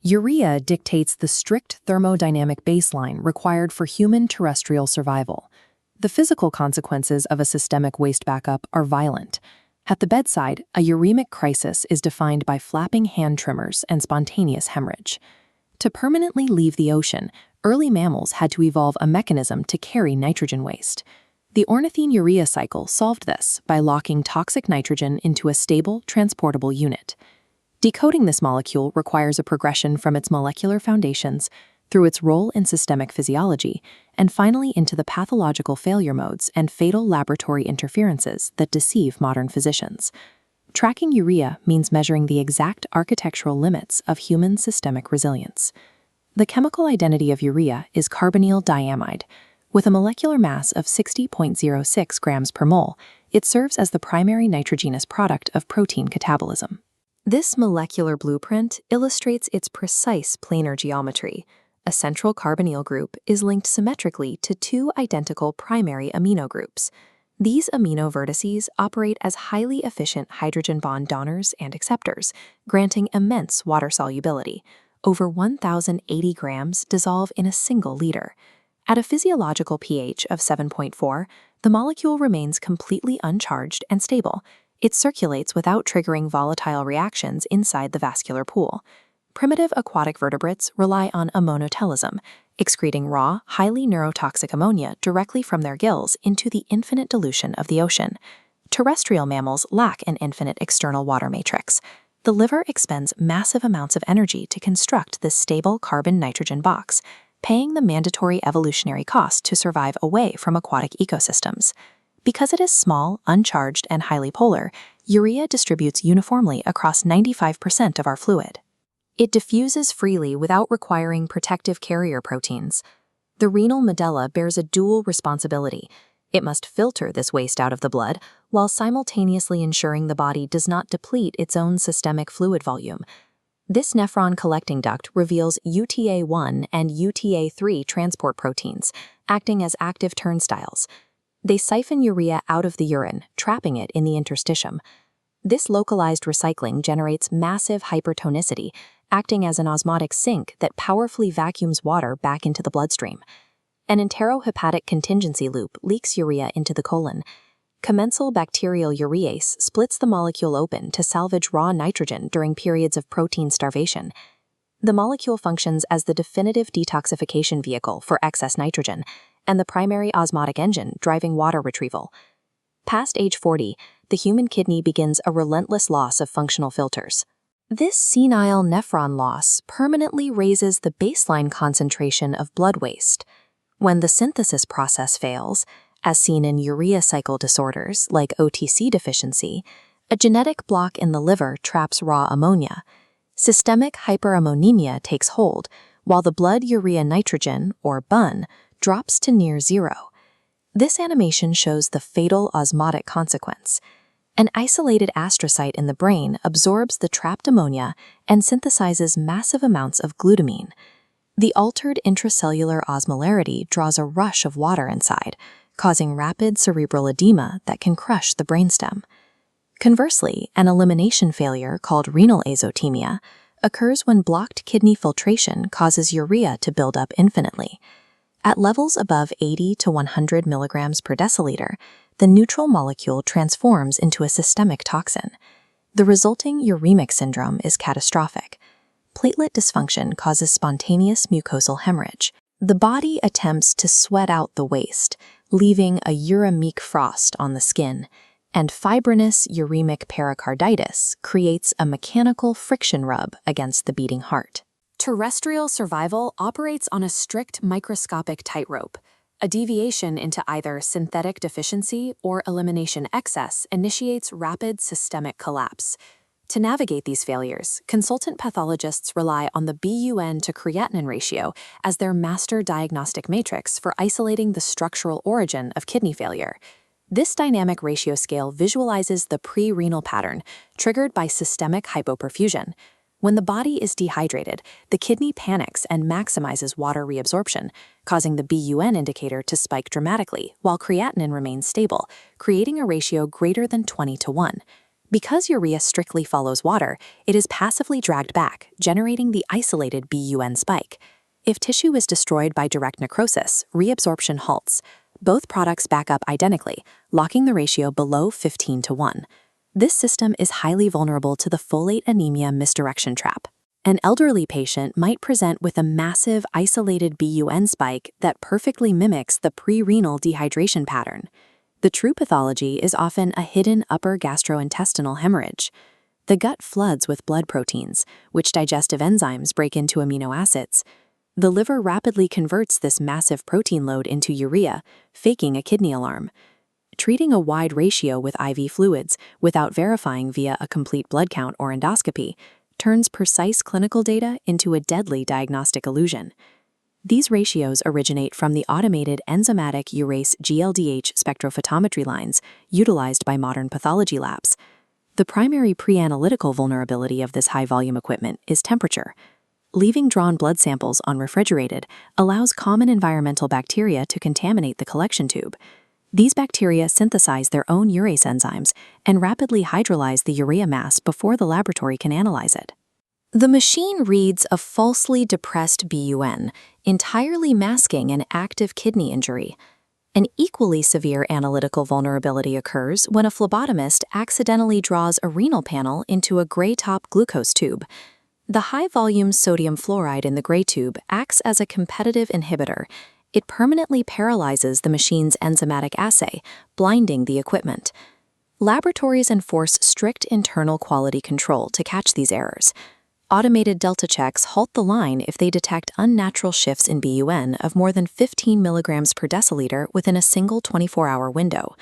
Urea dictates the strict thermodynamic baseline required for human terrestrial survival. The physical consequences of a systemic waste backup are violent. At the bedside, a uremic crisis is defined by flapping hand tremors and spontaneous hemorrhage. To permanently leave the ocean, early mammals had to evolve a mechanism to carry nitrogen waste. The ornithine-urea cycle solved this by locking toxic nitrogen into a stable, transportable unit. Decoding this molecule requires a progression from its molecular foundations through its role in systemic physiology, and finally into the pathological failure modes and fatal laboratory interferences that deceive modern physicians. Tracking urea means measuring the exact architectural limits of human systemic resilience. The chemical identity of urea is carbonyl diamide. With a molecular mass of 60.06 grams per mole, it serves as the primary nitrogenous product of protein catabolism. This molecular blueprint illustrates its precise planar geometry. A central carbonyl group is linked symmetrically to two identical primary amino groups. These amino vertices operate as highly efficient hydrogen bond donors and acceptors, granting immense water solubility. Over 1,080 grams dissolve in a single liter. At a physiological pH of 7.4, the molecule remains completely uncharged and stable. It circulates without triggering volatile reactions inside the vascular pool. Primitive aquatic vertebrates rely on ammonotelism, excreting raw, highly neurotoxic ammonia directly from their gills into the infinite dilution of the ocean. Terrestrial mammals lack an infinite external water matrix. The liver expends massive amounts of energy to construct this stable carbon-nitrogen box, paying the mandatory evolutionary cost to survive away from aquatic ecosystems. Because it is small, uncharged, and highly polar, urea distributes uniformly across 95% of our fluid. It diffuses freely without requiring protective carrier proteins. The renal medulla bears a dual responsibility. It must filter this waste out of the blood, while simultaneously ensuring the body does not deplete its own systemic fluid volume. This nephron collecting duct reveals UTA1 and UTA3 transport proteins, acting as active turnstiles. They siphon urea out of the urine, trapping it in the interstitium. This localized recycling generates massive hypertonicity, acting as an osmotic sink that powerfully vacuums water back into the bloodstream. An enterohepatic contingency loop leaks urea into the colon. Commensal bacterial urease splits the molecule open to salvage raw nitrogen during periods of protein starvation. The molecule functions as the definitive detoxification vehicle for excess nitrogen and the primary osmotic engine driving water retrieval. Past age 40, the human kidney begins a relentless loss of functional filters. This senile nephron loss permanently raises the baseline concentration of blood waste. When the synthesis process fails, as seen in urea cycle disorders like OTC deficiency, a genetic block in the liver traps raw ammonia. Systemic hyperammonemia takes hold, while the blood urea nitrogen, or BUN, drops to near zero. This animation shows the fatal osmotic consequence. An isolated astrocyte in the brain absorbs the trapped ammonia and synthesizes massive amounts of glutamine. The altered intracellular osmolarity draws a rush of water inside, causing rapid cerebral edema that can crush the brainstem. Conversely, an elimination failure called renal azotemia occurs when blocked kidney filtration causes urea to build up infinitely. At levels above 80 to 100 milligrams per deciliter, the neutral molecule transforms into a systemic toxin. The resulting uremic syndrome is catastrophic. Platelet dysfunction causes spontaneous mucosal hemorrhage. The body attempts to sweat out the waste, leaving a uremic frost on the skin, and fibrinous uremic pericarditis creates a mechanical friction rub against the beating heart. Terrestrial survival operates on a strict microscopic tightrope. A deviation into either synthetic deficiency or elimination excess initiates rapid systemic collapse. To navigate these failures, consultant pathologists rely on the BUN to creatinine ratio as their master diagnostic matrix for isolating the structural origin of kidney failure. This dynamic ratio scale visualizes the pre-renal pattern triggered by systemic hypoperfusion. When the body is dehydrated, the kidney panics and maximizes water reabsorption, causing the BUN indicator to spike dramatically while creatinine remains stable, creating a ratio greater than 20 to 1. Because urea strictly follows water, it is passively dragged back, generating the isolated BUN spike. If tissue is destroyed by direct necrosis, reabsorption halts. Both products back up identically, locking the ratio below 15:1. This system is highly vulnerable to the folate anemia misdirection trap. An elderly patient might present with a massive isolated BUN spike that perfectly mimics the pre-renal dehydration pattern. The true pathology is often a hidden upper gastrointestinal hemorrhage. The gut floods with blood proteins, which digestive enzymes break into amino acids. The liver rapidly converts this massive protein load into urea, faking a kidney alarm. Treating a wide ratio with IV fluids without verifying via a complete blood count or endoscopy turns precise clinical data into a deadly diagnostic illusion. These ratios originate from the automated enzymatic urase GLDH spectrophotometry lines utilized by modern pathology labs. The primary pre-analytical vulnerability of this high-volume equipment is temperature. Leaving drawn blood samples unrefrigerated allows common environmental bacteria to contaminate the collection tube. These bacteria synthesize their own urase enzymes and rapidly hydrolyze the urea mass before the laboratory can analyze it. The machine reads a falsely depressed BUN, entirely masking an active kidney injury. An equally severe analytical vulnerability occurs when a phlebotomist accidentally draws a renal panel into a gray-top glucose tube. The high-volume sodium fluoride in the gray tube acts as a competitive inhibitor. It permanently paralyzes the machine's enzymatic assay, blinding the equipment. Laboratories enforce strict internal quality control to catch these errors. Automated delta checks halt the line if they detect unnatural shifts in BUN of more than 15 milligrams per deciliter within a single 24-hour window.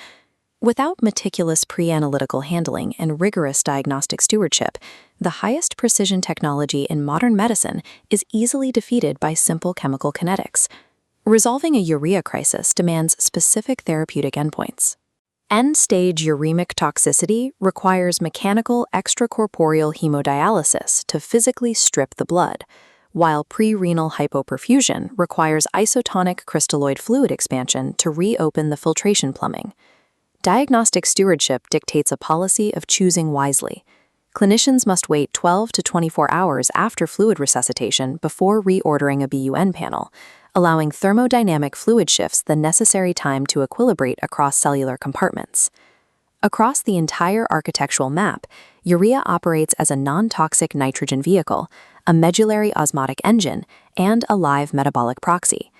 Without meticulous pre-analytical handling and rigorous diagnostic stewardship, the highest precision technology in modern medicine is easily defeated by simple chemical kinetics. Resolving a urea crisis demands specific therapeutic endpoints. End-stage uremic toxicity requires mechanical extracorporeal hemodialysis to physically strip the blood, while pre-renal hypoperfusion requires isotonic crystalloid fluid expansion to reopen the filtration plumbing. Diagnostic stewardship dictates a policy of choosing wisely. Clinicians must wait 12 to 24 hours after fluid resuscitation before reordering a BUN panel, allowing thermodynamic fluid shifts the necessary time to equilibrate across cellular compartments. Across the entire architectural map, urea operates as a non-toxic nitrogen vehicle, a medullary osmotic engine, and a live metabolic proxy.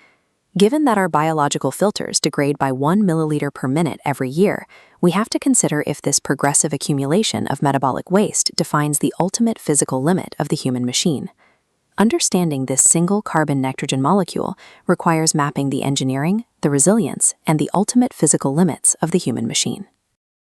Given that our biological filters degrade by 1 milliliter per minute every year, we have to consider if this progressive accumulation of metabolic waste defines the ultimate physical limit of the human machine. Understanding this single carbon-nitrogen molecule requires mapping the engineering, the resilience, and the ultimate physical limits of the human machine.